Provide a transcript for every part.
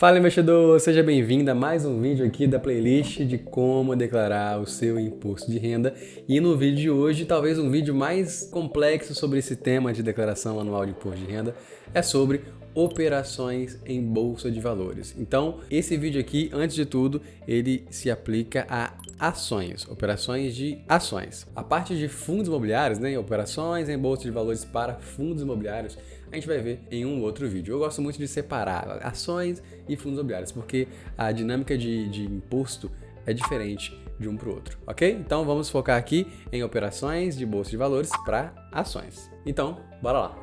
Fala, investidor! Seja bem-vindo a mais um vídeo aqui da playlist de como declarar o seu imposto de renda. E no vídeo de hoje, talvez um vídeo mais complexo sobre esse tema de declaração anual de imposto de renda, é sobre operações em bolsa de valores. Então, esse vídeo aqui, antes de tudo, ele se aplica a ações, operações de ações. A parte de fundos imobiliários, né, operações em bolsa de valores para fundos imobiliários, a gente vai ver em um outro vídeo. Eu gosto muito de separar ações e fundos imobiliários, porque a dinâmica de imposto é diferente de um para o outro, ok? Então vamos focar aqui em operações de bolsa de valores para ações. Então, bora lá!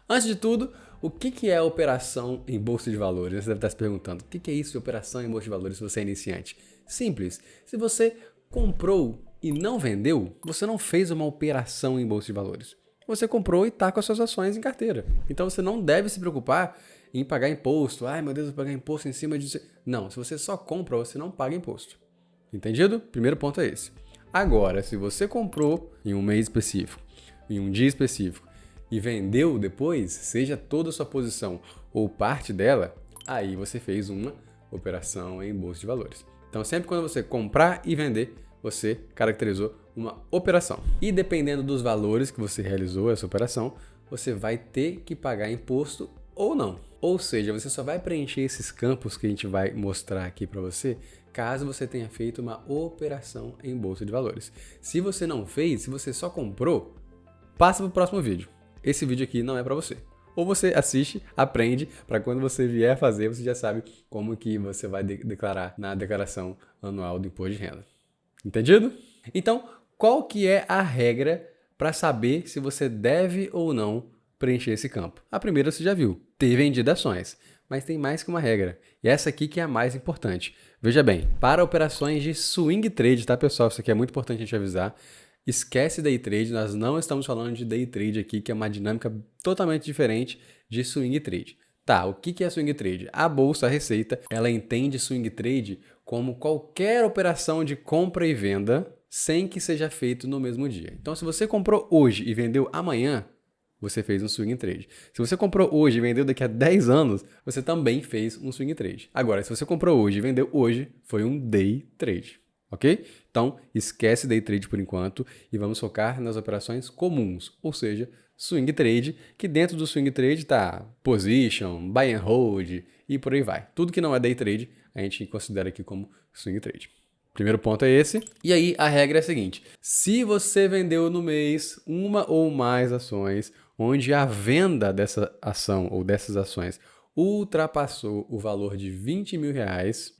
Antes de tudo, o que é operação em bolsa de valores? Você deve estar se perguntando, o que é isso de operação em bolsa de valores se você é iniciante? Simples, se você comprou e não vendeu, você não fez uma operação em bolsa de valores. Você comprou e está com as suas ações em carteira. Então você não deve se preocupar em pagar imposto. Ai meu Deus, eu vou pagar imposto em cima disso. Não, se você só compra, você não paga imposto. Entendido? Primeiro ponto é esse. Agora, se você comprou em um mês específico, em um dia específico, e vendeu depois, seja toda a sua posição ou parte dela, aí você fez uma operação em bolsa de valores. Então sempre quando você comprar e vender, você caracterizou uma operação. E dependendo dos valores que você realizou essa operação, você vai ter que pagar imposto ou não. Ou seja, você só vai preencher esses campos que a gente vai mostrar aqui para você, caso você tenha feito uma operação em bolsa de valores. Se você não fez, se você só comprou, passa para o próximo vídeo. Esse vídeo aqui não é para você. Ou você assiste, aprende, para quando você vier fazer, você já sabe como que você vai declarar na declaração anual do imposto de renda. Entendido? Então, qual que é a regra para saber se você deve ou não preencher esse campo? A primeira você já viu, ter vendido ações. Mas tem mais que uma regra. E essa aqui que é a mais importante. Veja bem, para operações de swing trade, tá pessoal? Isso aqui é muito importante a gente avisar. Esquece day trade, nós não estamos falando de day trade aqui, que é uma dinâmica totalmente diferente de swing trade. Tá, o que é swing trade? A bolsa, a Receita, ela entende swing trade como qualquer operação de compra e venda sem que seja feito no mesmo dia. Então, se você comprou hoje e vendeu amanhã, você fez um swing trade. Se você comprou hoje e vendeu daqui a 10 anos, você também fez um swing trade. Agora, se você comprou hoje e vendeu hoje, foi um day trade. Ok? Então, esquece day trade por enquanto e vamos focar nas operações comuns, ou seja, swing trade, que dentro do swing trade está position, buy and hold e por aí vai. Tudo que não é day trade, a gente considera aqui como swing trade. Primeiro ponto é esse. E aí a regra é a seguinte: se você vendeu no mês uma ou mais ações, onde a venda dessa ação ou dessas ações ultrapassou o valor de R$20 mil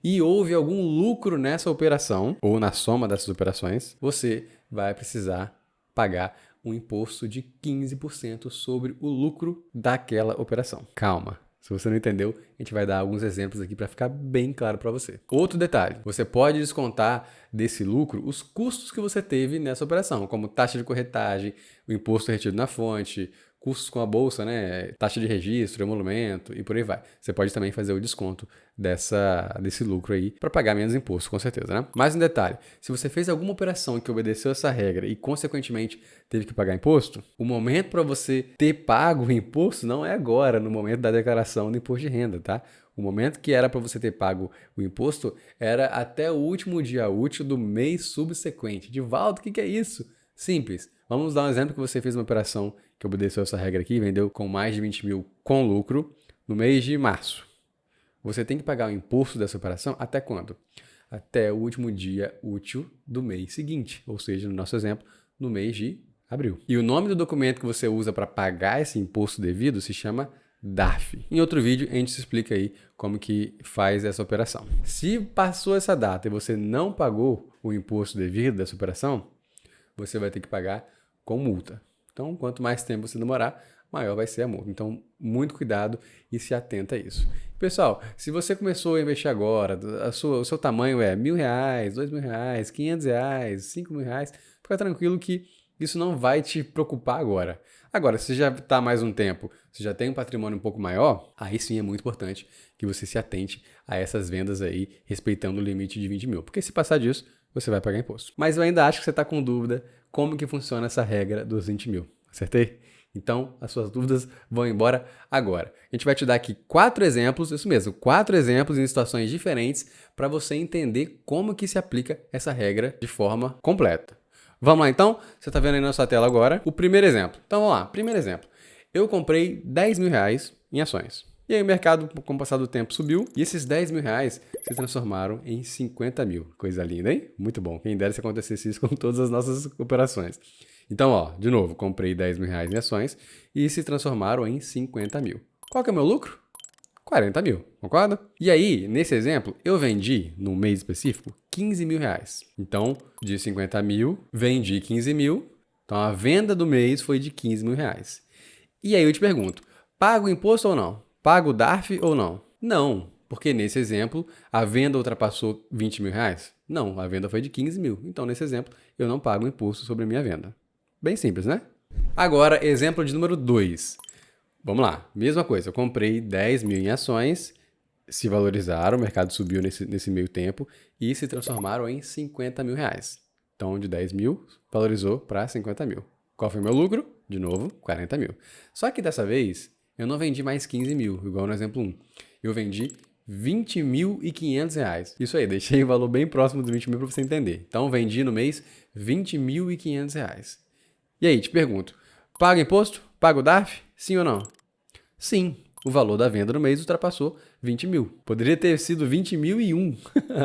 e houve algum lucro nessa operação ou na soma dessas operações, você vai precisar pagar um imposto de 15% sobre o lucro daquela operação. Calma. Se você não entendeu, a gente vai dar alguns exemplos aqui para ficar bem claro para você. Outro detalhe, você pode descontar desse lucro os custos que você teve nessa operação, como taxa de corretagem, o imposto retido na fonte, custos com a bolsa, né? Taxa de registro, emolumento e por aí vai. Você pode também fazer o desconto desse lucro aí para pagar menos imposto, com certeza, né? Mais um detalhe, se você fez alguma operação que obedeceu essa regra e consequentemente teve que pagar imposto, o momento para você ter pago o imposto não é agora, no momento da declaração do imposto de renda, tá? O momento que era para você ter pago o imposto era até o último dia útil do mês subsequente. Divaldo, o que é isso? Simples. Vamos dar um exemplo que você fez uma operação que obedeceu essa regra aqui, vendeu com mais de 20 mil com lucro no mês de março. Você tem que pagar o imposto dessa operação até quando? Até o último dia útil do mês seguinte, ou seja, no nosso exemplo, no mês de abril. E o nome do documento que você usa para pagar esse imposto devido se chama DARF. Em outro vídeo a gente explica aí como que faz essa operação. Se passou essa data e você não pagou o imposto devido dessa operação, você vai ter que pagar com multa. Então, quanto mais tempo você demorar, maior vai ser a multa. Então, muito cuidado e se atenta a isso. Pessoal, se você começou a investir agora, o seu tamanho é R$1.000, R$2.000, R$500, R$5.000, fica tranquilo que isso não vai te preocupar agora. Agora, se já está mais um tempo, se já tem um patrimônio um pouco maior, aí sim é muito importante que você se atente a essas vendas aí, respeitando o limite de 20 mil. Porque se passar disso, você vai pagar imposto. Mas eu ainda acho que você está com dúvida como que funciona essa regra dos 20 mil. Acertei? Então, as suas dúvidas vão embora agora. A gente vai te dar aqui 4 exemplos, isso mesmo, 4 exemplos em situações diferentes para você entender como que se aplica essa regra de forma completa. Vamos lá então? Você está vendo aí na sua tela agora o primeiro exemplo. Então vamos lá, primeiro exemplo. Eu comprei 10 mil reais em ações. E aí o mercado, com o passar do tempo, subiu e esses 10 mil reais se transformaram em 50 mil. Coisa linda, hein? Muito bom. Quem dera se acontecesse isso com todas as nossas operações. Então, ó, de novo, comprei 10 mil reais em ações e se transformaram em 50 mil. Qual que é o meu lucro? 40 mil, concorda? E aí, nesse exemplo, eu vendi, num mês específico, 15 mil reais. Então, de 50 mil, vendi 15 mil. Então, a venda do mês foi de 15 mil reais. E aí eu te pergunto, pago imposto ou não? Pago DARF ou não? Não, porque nesse exemplo, a venda ultrapassou 20 mil reais? Não, a venda foi de 15 mil. Então, nesse exemplo, eu não pago imposto sobre a minha venda. Bem simples, né? Agora, exemplo de número 2. Vamos lá, mesma coisa, eu comprei 10 mil em ações, se valorizaram, o mercado subiu nesse meio tempo e se transformaram em 50 mil reais. Então, de 10 mil, valorizou para 50 mil. Qual foi o meu lucro? De novo, 40 mil. Só que dessa vez, eu não vendi mais 15 mil, igual no exemplo 1. Eu vendi 20.500 reais. Isso aí, deixei o valor bem próximo dos 20 mil para você entender. Então, vendi no mês 20.500 reais. E aí, te pergunto, paga imposto? Paga o DARF? Sim ou não? Sim, o valor da venda no mês ultrapassou 20 mil. Poderia ter sido 20.001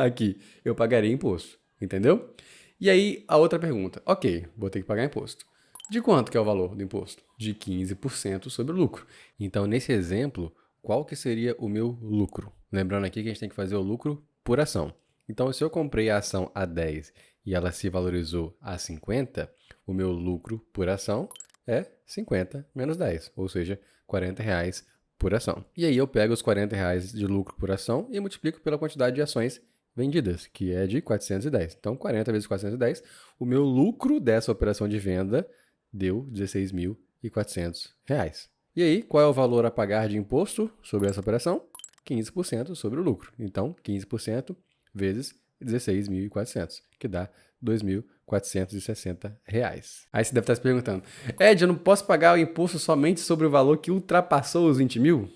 aqui. Eu pagaria imposto, entendeu? E aí, a outra pergunta. Ok, vou ter que pagar imposto. De quanto que é o valor do imposto? De 15% sobre o lucro. Então, nesse exemplo, qual que seria o meu lucro? Lembrando aqui que a gente tem que fazer o lucro por ação. Então, se eu comprei a ação a 10 e ela se valorizou a 50, o meu lucro por ação é 50 menos 10, ou seja, 40 reais por ação. E aí eu pego os 40 reais de lucro por ação e multiplico pela quantidade de ações vendidas, que é de 410. Então, 40 vezes 410, o meu lucro dessa operação de venda deu 16.400 reais. E aí, qual é o valor a pagar de imposto sobre essa operação? 15% sobre o lucro. Então, 15% vezes 16.400, que dá 2.460 reais. Aí você deve estar se perguntando, Ed, eu não posso pagar o imposto somente sobre o valor que ultrapassou os 20 mil?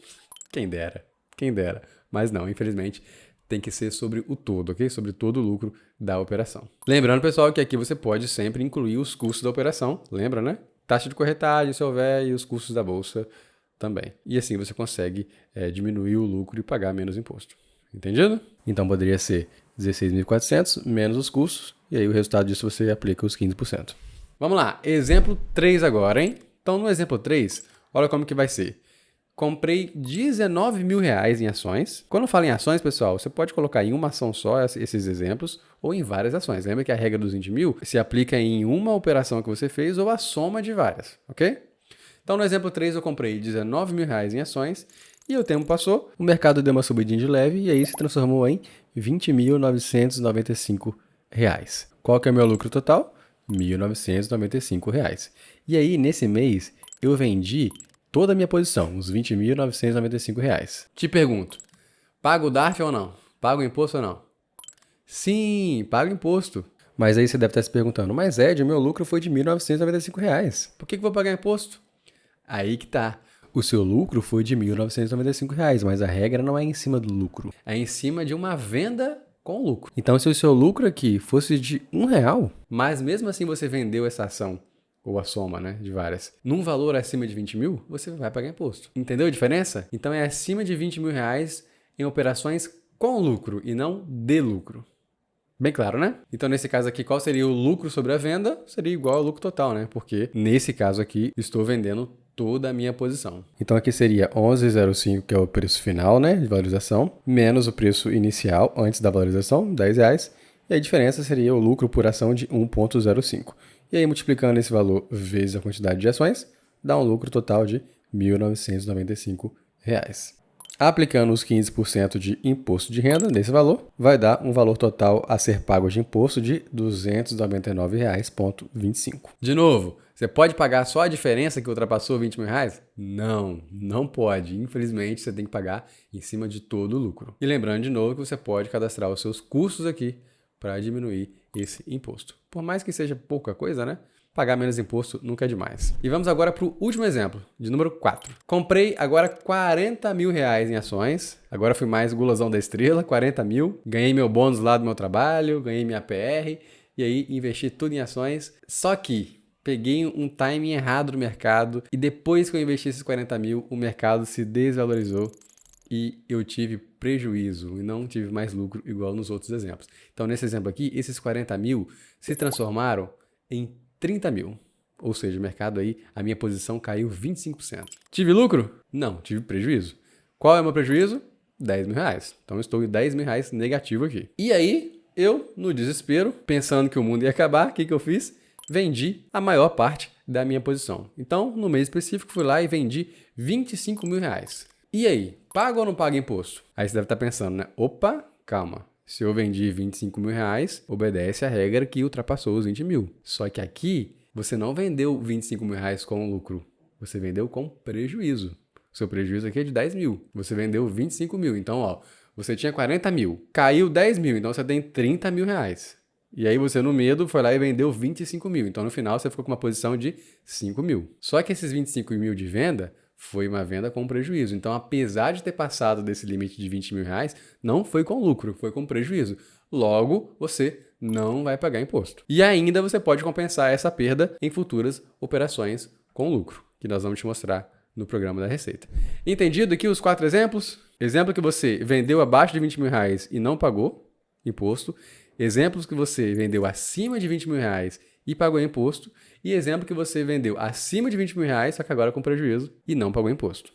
Quem dera, quem dera. Mas não, infelizmente, tem que ser sobre o todo, ok? Sobre todo o lucro da operação. Lembrando, pessoal, que aqui você pode sempre incluir os custos da operação, lembra, né? Taxa de corretagem, se houver, e os custos da bolsa também. E assim você consegue diminuir o lucro e pagar menos imposto. Entendido? Então poderia ser 16.400 menos os custos, e aí o resultado disso você aplica os 15%. Vamos lá, exemplo 3 agora, hein? Então no exemplo 3, olha como que vai ser. Comprei 19 mil reais em ações. Quando eu falo em ações, pessoal, você pode colocar em uma ação só esses exemplos ou em várias ações. Lembra que a regra dos 20 mil se aplica em uma operação que você fez ou a soma de várias, ok? Então no exemplo 3 eu comprei 19 mil reais em ações e o tempo passou, o mercado deu uma subidinha de leve e aí se transformou em 20.995 reais. Qual que é o meu lucro total? 1.995 reais. E aí nesse mês eu vendi toda a minha posição, os 20.995 reais. Te pergunto, pago o DARF ou não? Pago o imposto ou não? Sim, pago imposto. Mas aí você deve estar se perguntando, mas Ed, o meu lucro foi de R$ 1.995 reais. Por que eu vou pagar imposto? Aí que tá. O seu lucro foi de R$ 1.995 reais, mas a regra não é em cima do lucro. É em cima de uma venda com lucro. Então, se o seu lucro aqui fosse de R$1, mas mesmo assim você vendeu essa ação, ou a soma, né, de várias, num valor acima de 20 mil, você vai pagar imposto. Entendeu a diferença? Então, é acima de 20 mil reais em operações com lucro e não de lucro. Bem claro, né? Então, nesse caso aqui, qual seria o lucro sobre a venda? Seria igual ao lucro total, né? Porque, nesse caso aqui, estou vendendo toda a minha posição. Então, aqui seria 11,05, que é o preço final, né, de valorização, menos o preço inicial, antes da valorização, R$10, e a diferença seria o lucro por ação de 1,05. E aí, multiplicando esse valor vezes a quantidade de ações, dá um lucro total de R$ 1.995. Aplicando os 15% de imposto de renda nesse valor, vai dar um valor total a ser pago de imposto de R$ 299,25. De novo, você pode pagar só a diferença que ultrapassou R$ 20 mil reais? Não, não pode. Infelizmente, você tem que pagar em cima de todo o lucro. E lembrando de novo que você pode cadastrar os seus custos aqui para diminuir esse imposto. Por mais que seja pouca coisa, né? Pagar menos imposto nunca é demais. E vamos agora para o último exemplo, de número 4. Comprei agora 40 mil reais em ações. Agora fui mais gulosão da estrela, 40 mil. Ganhei meu bônus lá do meu trabalho, ganhei minha PR. E aí investi tudo em ações. Só que peguei um timing errado no mercado. E depois que eu investi esses 40 mil, o mercado se desvalorizou. E eu tive prejuízo e não tive mais lucro igual nos outros exemplos. Então, nesse exemplo aqui, esses 40 mil se transformaram em 30 mil. Ou seja, o mercado aí, a minha posição caiu 25%. Tive lucro? Não, tive prejuízo. Qual é o meu prejuízo? 10 mil reais. Então, eu estou em 10 mil reais negativo aqui. E aí, eu, no desespero, pensando que o mundo ia acabar, o que eu fiz? Vendi a maior parte da minha posição. Então, no mês específico, fui lá e vendi 25 mil reais. E aí, paga ou não paga imposto? Aí você deve estar pensando, né? Opa, calma. Se eu vendi 25 mil reais, obedece a regra que ultrapassou os 20 mil. Só que aqui, você não vendeu 25 mil reais com lucro. Você vendeu com prejuízo. O seu prejuízo aqui é de 10 mil. Você vendeu 25 mil. Então, ó, você tinha 40 mil. Caiu 10 mil, então você tem 30 mil reais. E aí você, no medo, foi lá e vendeu 25 mil. Então, no final, você ficou com uma posição de 5 mil. Só que esses 25 mil de venda foi uma venda com prejuízo. Então, apesar de ter passado desse limite de 20 mil reais, não foi com lucro, foi com prejuízo. Logo, você não vai pagar imposto. E ainda você pode compensar essa perda em futuras operações com lucro, que nós vamos te mostrar no programa da Receita. Entendido aqui os 4 exemplos? Exemplo que você vendeu abaixo de 20 mil reais e não pagou imposto. Exemplos que você vendeu acima de 20 mil reais e pagou imposto. E exemplo que você vendeu acima de 20 mil reais, só que agora com prejuízo e não pagou imposto.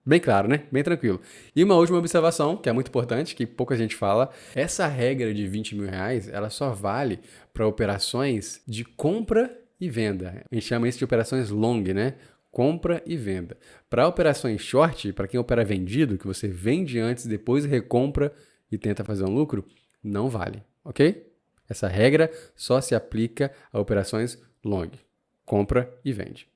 Bem claro, né? Bem tranquilo. E uma última observação, que é muito importante, que pouca gente fala. Essa regra de 20 mil reais, ela só vale para operações de compra e venda. A gente chama isso de operações long, né? Compra e venda. Para operações short, para quem opera vendido, que você vende antes, depois recompra e tenta fazer um lucro, não vale, ok? Essa regra só se aplica a operações long, compra e vende.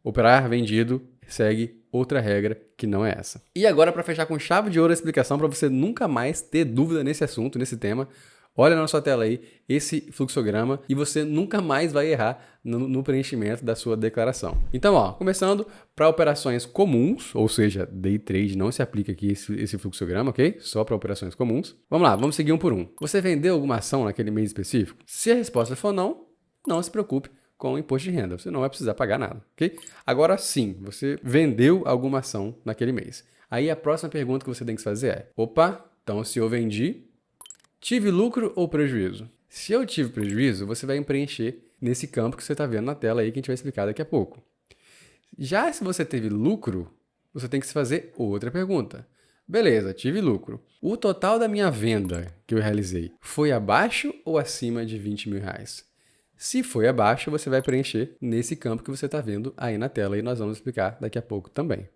Operar vendido segue outra regra que não é essa. E agora, para fechar com chave de ouro a explicação, para você nunca mais ter dúvida nesse assunto, nesse tema, olha na sua tela aí esse fluxograma e você nunca mais vai errar no preenchimento da sua declaração. Então, ó, começando para operações comuns, ou seja, day trade não se aplica aqui esse fluxograma, ok? Só para operações comuns. Vamos lá, vamos seguir um por um. Você vendeu alguma ação naquele mês específico? Se a resposta for não, não se preocupe com o imposto de renda, você não vai precisar pagar nada, ok? Agora sim, você vendeu alguma ação naquele mês. Aí a próxima pergunta que você tem que fazer é, opa, então se eu vendi, tive lucro ou prejuízo? Se eu tive prejuízo, você vai preencher nesse campo que você está vendo na tela aí que a gente vai explicar daqui a pouco. Já se você teve lucro, você tem que se fazer outra pergunta. Beleza, tive lucro. O total da minha venda que eu realizei foi abaixo ou acima de 20 mil reais? Se foi abaixo, você vai preencher nesse campo que você está vendo aí na tela e nós vamos explicar daqui a pouco também.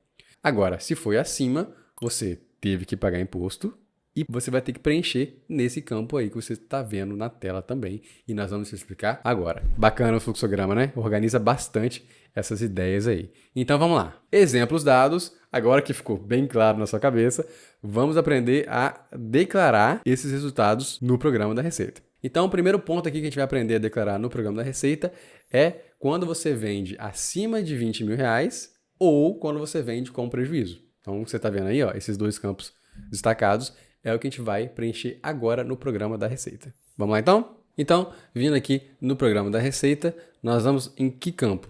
Agora, se foi acima, você teve que pagar imposto e você vai ter que preencher nesse campo aí que você está vendo na tela também e nós vamos te explicar agora. Bacana o fluxograma, né? Organiza bastante essas ideias aí. Então vamos lá. Exemplos dados, agora que ficou bem claro na sua cabeça, vamos aprender a declarar esses resultados no programa da Receita. Então, o primeiro ponto aqui que a gente vai aprender a declarar no programa da Receita é quando você vende acima de 20 mil reais ou quando você vende com prejuízo. Então, você está vendo aí, ó, esses dois campos destacados é o que a gente vai preencher agora no programa da Receita. Vamos lá, então? Então, vindo aqui no programa da Receita, nós vamos em que campo?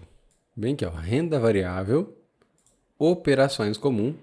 Bem aqui, ó, renda variável, operações comum,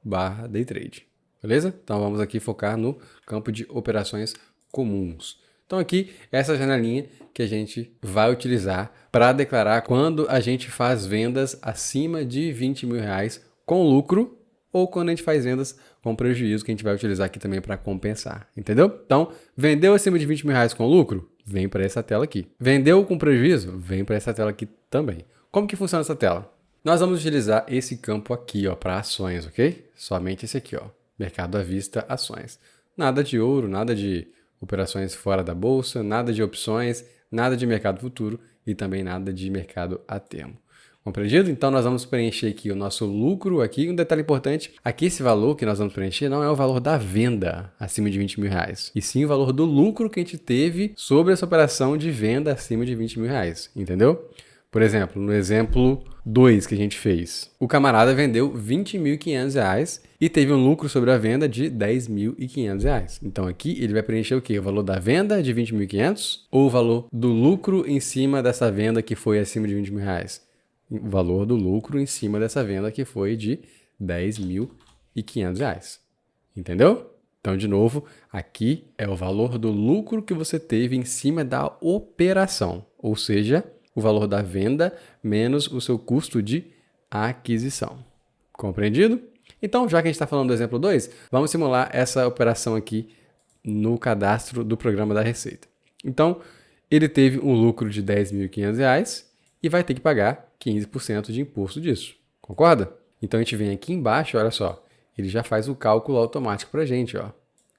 /day trade. Beleza? Então, vamos aqui focar no campo de operações comuns. Então aqui, essa janelinha que a gente vai utilizar para declarar quando a gente faz vendas acima de 20 mil reais com lucro ou quando a gente faz vendas com prejuízo, que a gente vai utilizar aqui também para compensar, entendeu? Então, vendeu acima de 20 mil reais com lucro? Vem para essa tela aqui. Vendeu com prejuízo? Vem para essa tela aqui também. Como que funciona essa tela? Nós vamos utilizar esse campo aqui, ó, para ações, ok? Somente esse aqui, ó, mercado à vista, ações. Nada de ouro, nada de operações fora da bolsa, nada de opções, nada de mercado futuro e também nada de mercado a termo. Compreendido? Então nós vamos preencher aqui o nosso lucro aqui. Um detalhe importante, aqui esse valor que nós vamos preencher não é o valor da venda acima de 20 mil reais, e sim o valor do lucro que a gente teve sobre essa operação de venda acima de 20 mil reais, entendeu? Por exemplo, no exemplo 2 que a gente fez, o camarada vendeu R$20.500 e teve um lucro sobre a venda de R$10.500. Então aqui ele vai preencher o quê? O valor da venda de 20.500 ou o valor do lucro em cima dessa venda que foi acima de R$20.000? O valor do lucro em cima dessa venda que foi de R$10.500. Entendeu? Então, de novo, aqui é o valor do lucro que você teve em cima da operação, ou seja, o valor da venda menos o seu custo de aquisição. Compreendido? Então, já que a gente está falando do exemplo 2, vamos simular essa operação aqui no cadastro do programa da Receita. Então, ele teve um lucro de R$10.500 e vai ter que pagar 15% de imposto disso. Concorda? Então, a gente vem aqui embaixo, olha só, ele já faz o cálculo automático para a gente.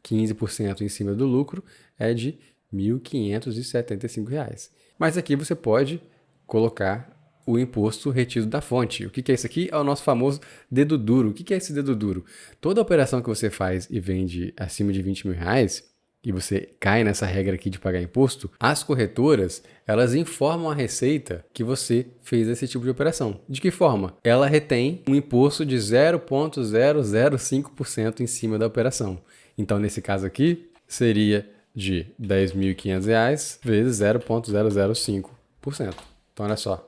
15% em cima do lucro é de R$1.575. Mas aqui você pode colocar o imposto retido da fonte. O que é isso aqui? É o nosso famoso dedo duro. O que é esse dedo duro? Toda operação que você faz e vende acima de R$20.000 e você cai nessa regra aqui de pagar imposto, as corretoras, elas informam a Receita que você fez esse tipo de operação. De que forma? Ela retém um imposto de 0,005% em cima da operação. Então, nesse caso aqui, seria de R$10.500 vezes 0,005%. Então, olha só,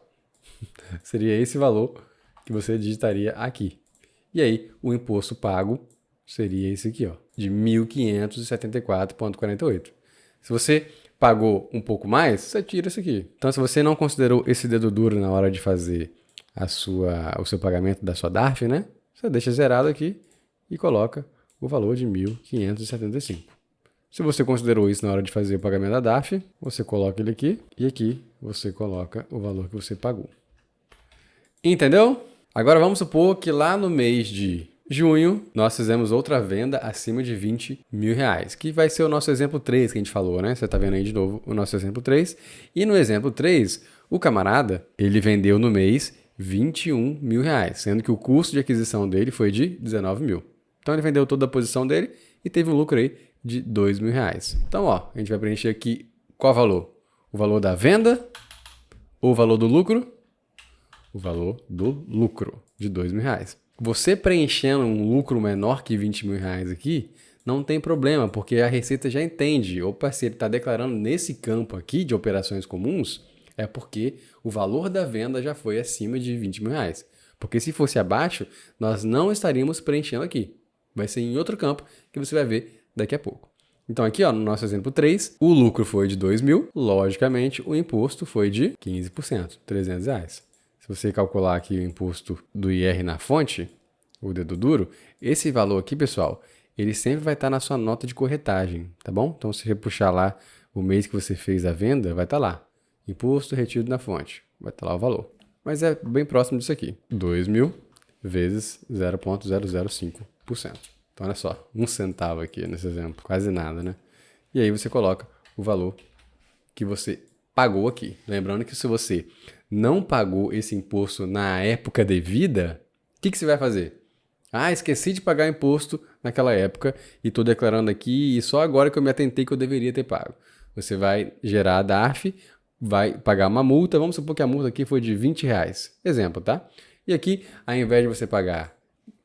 seria esse valor que você digitaria aqui. E aí, o imposto pago seria esse aqui, de 1.574,48. Se você pagou um pouco mais, você tira isso aqui. Então, se você não considerou esse dedo duro na hora de fazer o seu pagamento da sua DARF, né? Você deixa zerado aqui e coloca o valor de 1.575. Se você considerou isso na hora de fazer o pagamento da DARF, você coloca ele aqui e aqui você coloca o valor que você pagou. Entendeu? Agora vamos supor que lá no mês de junho, nós fizemos outra venda acima de R$20.000, que vai ser o nosso exemplo 3 que a gente falou, né? Você está vendo aí de novo o nosso exemplo 3. E no exemplo 3, o camarada, ele vendeu no mês R$21.000, sendo que o custo de aquisição dele foi de R$19.000. Então, ele vendeu toda a posição dele e teve um lucro aí de R$2.000. Então, a gente vai preencher aqui qual valor? O valor da venda ou o valor do lucro? O valor do lucro de R$2.000. Você preenchendo um lucro menor que R$20.000 aqui, não tem problema, porque a Receita já entende. Opa, se ele está declarando nesse campo aqui de operações comuns, é porque o valor da venda já foi acima de R$20.000. Porque se fosse abaixo, nós não estaríamos preenchendo aqui. Vai ser em outro campo que você vai ver daqui a pouco. Então aqui, no nosso exemplo 3, o lucro foi de R$2.000. Logicamente, o imposto foi de 15%, R$300. Se você calcular aqui o imposto do IR na fonte, o dedo duro, esse valor aqui, pessoal, ele sempre vai estar na sua nota de corretagem, tá bom? Então, se você puxar lá o mês que você fez a venda, vai estar lá. Imposto retido na fonte, vai estar lá o valor. Mas é bem próximo disso aqui. 2.000 vezes 0,005%. Então, olha só, 1 centavo aqui nesse exemplo, quase nada, né? E aí você coloca o valor que você pagou aqui. Lembrando que se você não pagou esse imposto na época devida, o que você vai fazer? Esqueci de pagar imposto naquela época e estou declarando aqui e só agora que eu me atentei que eu deveria ter pago. Você vai gerar a DARF, vai pagar uma multa, vamos supor que a multa aqui foi de R$20. Exemplo, tá? E aqui, ao invés de você pagar,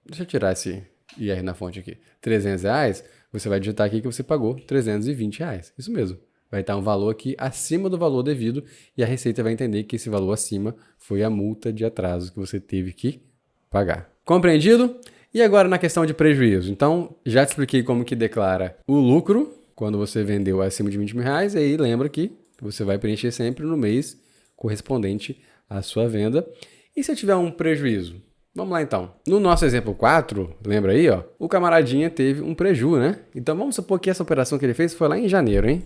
deixa eu tirar esse IR na fonte aqui, R$300, você vai digitar aqui que você pagou R$320. Isso mesmo. Vai estar um valor aqui acima do valor devido e a Receita vai entender que esse valor acima foi a multa de atraso que você teve que pagar. Compreendido? E agora na questão de prejuízo. Então, já te expliquei como que declara o lucro quando você vendeu acima de R$20.000. E aí lembra que você vai preencher sempre no mês correspondente à sua venda. E se eu tiver um prejuízo? Vamos lá então. No nosso exemplo 4, lembra aí, o camaradinha teve um prejuízo, né? Então vamos supor que essa operação que ele fez foi lá em janeiro, hein?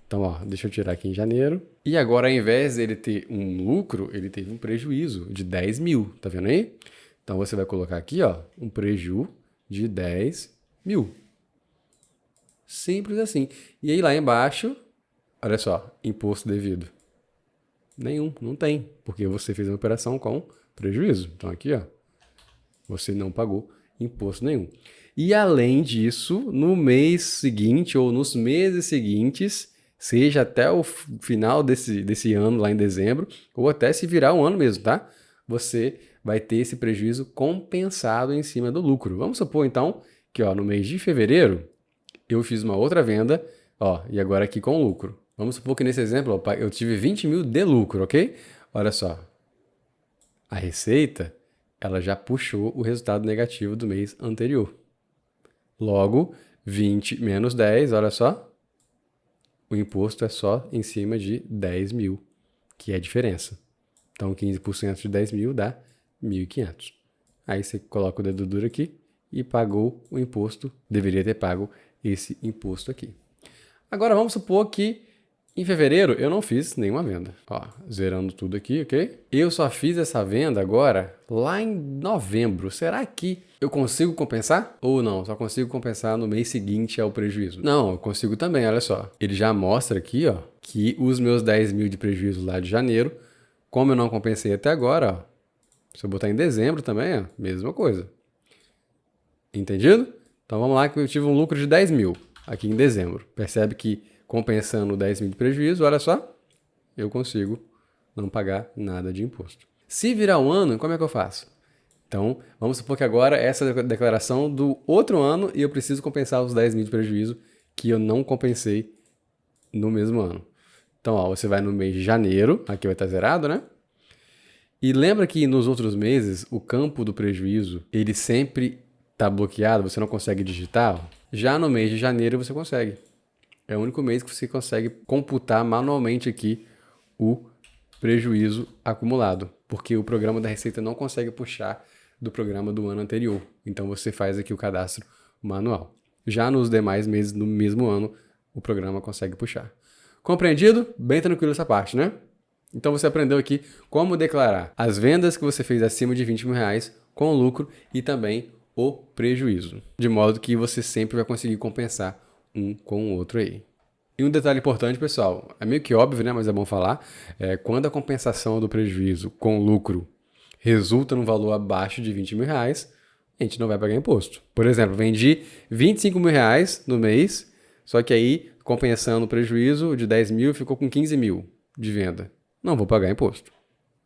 Então, deixa eu tirar aqui em janeiro. E agora, ao invés dele ter um lucro, ele teve um prejuízo de 10 mil. Tá vendo aí? Então, você vai colocar aqui, um prejuízo de 10 mil. Simples assim. E aí, lá embaixo, olha só, imposto devido. Nenhum, não tem. Porque você fez uma operação com prejuízo. Então, aqui, você não pagou imposto nenhum. E, além disso, no mês seguinte ou nos meses seguintes, seja até o final desse ano, lá em dezembro, ou até se virar um ano mesmo, tá? Você vai ter esse prejuízo compensado em cima do lucro. Vamos supor, então, que ó, no mês de fevereiro, eu fiz uma outra venda, ó, e agora aqui com lucro. Vamos supor que nesse exemplo ó, eu tive 20 mil de lucro, ok? Olha só, a receita, ela já puxou o resultado negativo do mês anterior. Logo, 20 menos 10, olha só, o imposto é só em cima de 10 mil, que é a diferença. Então, 15% de 10 mil dá 1.500. Aí você coloca o dedo duro aqui e pagou o imposto, deveria ter pago esse imposto aqui. Agora, vamos supor que em fevereiro eu não fiz nenhuma venda. Ó, zerando tudo aqui, ok? Eu só fiz essa venda agora lá em novembro. Será que eu consigo compensar? Ou não? Só consigo compensar no mês seguinte ao prejuízo? Não, eu consigo também, olha só. Ele já mostra aqui, ó, que os meus 10 mil de prejuízo lá de janeiro, como eu não compensei até agora, ó, se eu botar em dezembro também, ó, mesma coisa. Entendido? Então vamos lá que eu tive um lucro de 10 mil aqui em dezembro. Percebe que compensando 10 mil de prejuízo, olha só, eu consigo não pagar nada de imposto. Se virar um ano, como é que eu faço? Então, vamos supor que agora essa é a declaração do outro ano e eu preciso compensar os 10 mil de prejuízo que eu não compensei no mesmo ano. Então, ó, você vai no mês de janeiro, aqui vai estar zerado, né? E lembra que nos outros meses, o campo do prejuízo, ele sempre está bloqueado, você não consegue digitar? Já no mês de janeiro você consegue. É o único mês que você consegue computar manualmente aqui o prejuízo acumulado, porque o programa da Receita não consegue puxar do programa do ano anterior. Então você faz aqui o cadastro manual. Já nos demais meses do mesmo ano, o programa consegue puxar. Compreendido? Bem tranquilo essa parte, né? Então você aprendeu aqui como declarar as vendas que você fez acima de 20 mil reais com lucro e também o prejuízo, de modo que você sempre vai conseguir compensar um com o outro aí. E um detalhe importante, pessoal, é meio que óbvio, né, mas é bom falar, quando a compensação do prejuízo com lucro resulta num valor abaixo de 20 mil reais, a gente não vai pagar imposto. Por exemplo, vendi 25 mil reais no mês, só que aí, compensando o prejuízo de 10 mil, ficou com 15 mil de venda. Não vou pagar imposto,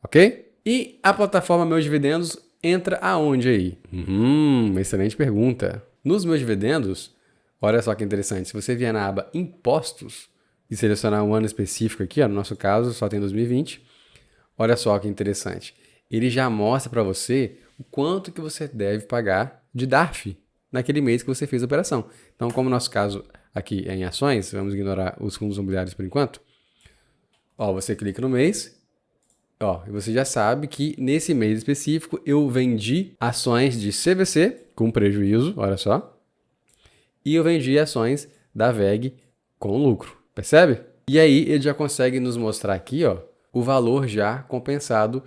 ok? E a plataforma Meus Dividendos entra aonde aí? Excelente pergunta. Nos Meus Dividendos, olha só que interessante, se você vier na aba Impostos e selecionar um ano específico aqui, ó, no nosso caso só tem 2020, olha só que interessante. Ele já mostra para você o quanto que você deve pagar de DARF naquele mês que você fez a operação. Então, como no nosso caso aqui é em ações, vamos ignorar os fundos imobiliários por enquanto. Ó, você clica no mês, ó, e você já sabe que nesse mês específico eu vendi ações de CVC com prejuízo, olha só, e eu vendi ações da VEG com lucro, percebe? E aí ele já consegue nos mostrar aqui, ó, o valor já compensado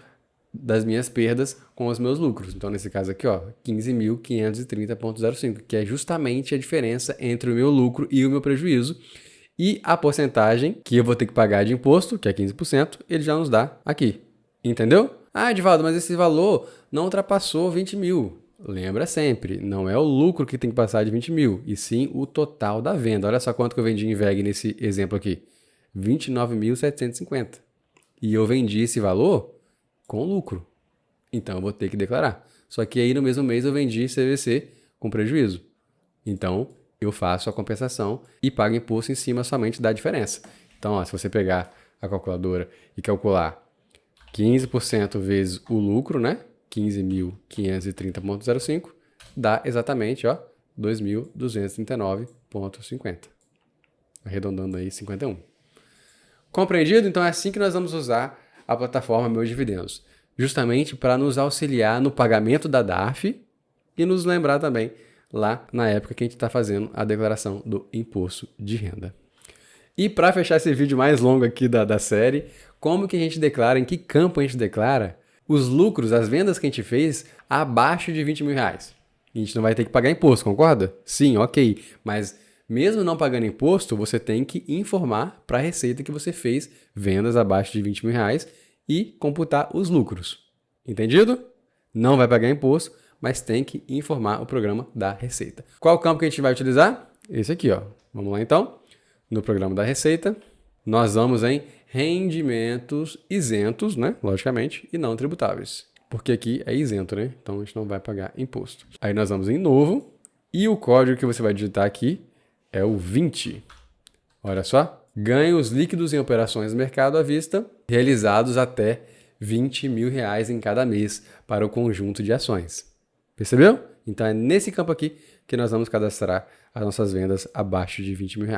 das minhas perdas com os meus lucros. Então, nesse caso aqui, ó, 15.530,05, que é justamente a diferença entre o meu lucro e o meu prejuízo. E a porcentagem que eu vou ter que pagar de imposto, que é 15%, ele já nos dá aqui. Entendeu? Ah, Edivaldo, mas esse valor não ultrapassou 20 mil. Lembra sempre, não é o lucro que tem que passar de 20 mil, e sim o total da venda. Olha só quanto que eu vendi em VEG nesse exemplo aqui. 29.750. E eu vendi esse valor com lucro. Então eu vou ter que declarar. Só que aí no mesmo mês eu vendi CVC com prejuízo. Então eu faço a compensação e pago imposto em cima somente da diferença. Então, ó, se você pegar a calculadora e calcular 15% vezes o lucro, né? 15.530,05, dá exatamente, ó, 2.239,50. Arredondando aí 51. Compreendido? Então é assim que nós vamos usar a plataforma Meus Dividendos. Justamente para nos auxiliar no pagamento da DARF e nos lembrar também lá na época que a gente está fazendo a declaração do imposto de renda. E para fechar esse vídeo mais longo aqui da série, como que a gente declara, em que campo a gente declara os lucros, as vendas que a gente fez abaixo de 20 mil reais? A gente não vai ter que pagar imposto, concorda? Sim, ok. Mas mesmo não pagando imposto, você tem que informar para a Receita que você fez vendas abaixo de 20 mil reais e computar os lucros. Entendido? Não vai pagar imposto, mas tem que informar o programa da Receita. Qual campo que a gente vai utilizar? Esse aqui, ó. Vamos lá então. No programa da Receita, nós vamos em rendimentos isentos, né? Logicamente, e não tributáveis. Porque aqui é isento, né? Então a gente não vai pagar imposto. Aí nós vamos em novo e o código que você vai digitar aqui é o 20. Olha só. Ganhos líquidos em operações no mercado à vista realizados até R$20 mil em cada mês para o conjunto de ações. Percebeu? Então é nesse campo aqui que nós vamos cadastrar as nossas vendas abaixo de R$20 mil.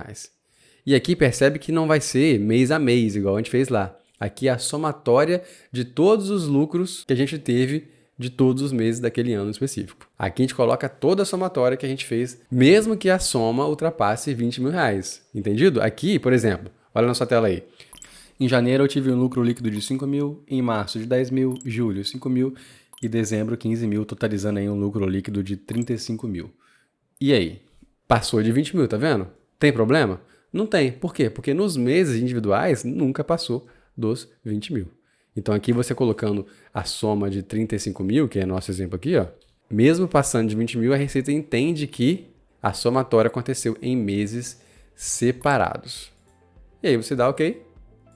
E aqui percebe que não vai ser mês a mês, igual a gente fez lá. Aqui é a somatória de todos os lucros que a gente teve de todos os meses daquele ano específico. Aqui a gente coloca toda a somatória que a gente fez, mesmo que a soma ultrapasse R$20 mil. Entendido? Aqui, por exemplo, olha na sua tela aí. Em janeiro eu tive um lucro líquido de 5 mil, em março de 10 mil, julho 5 mil e dezembro 15 mil, totalizando aí um lucro líquido de 35 mil. E aí? Passou de 20 mil, tá vendo? Tem problema? Não tem. Por quê? Porque nos meses individuais nunca passou dos 20 mil. Então aqui você colocando a soma de 35 mil, que é nosso exemplo aqui, ó, mesmo passando de 20 mil, a Receita entende que a somatória aconteceu em meses separados. E aí você dá OK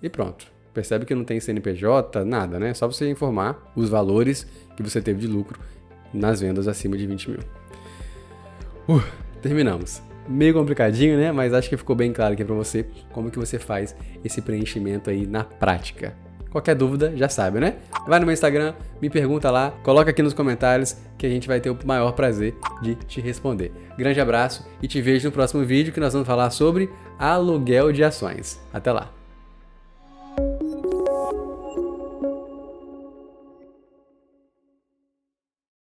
e pronto. Percebe que não tem CNPJ, nada, né? É só você informar os valores que você teve de lucro nas vendas acima de 20 mil. Terminamos. Meio complicadinho, né? Mas acho que ficou bem claro aqui para você como que você faz esse preenchimento aí na prática. Qualquer dúvida, já sabe, né? Vai no meu Instagram, me pergunta lá, coloca aqui nos comentários que a gente vai ter o maior prazer de te responder. Grande abraço e te vejo no próximo vídeo que nós vamos falar sobre aluguel de ações. Até lá!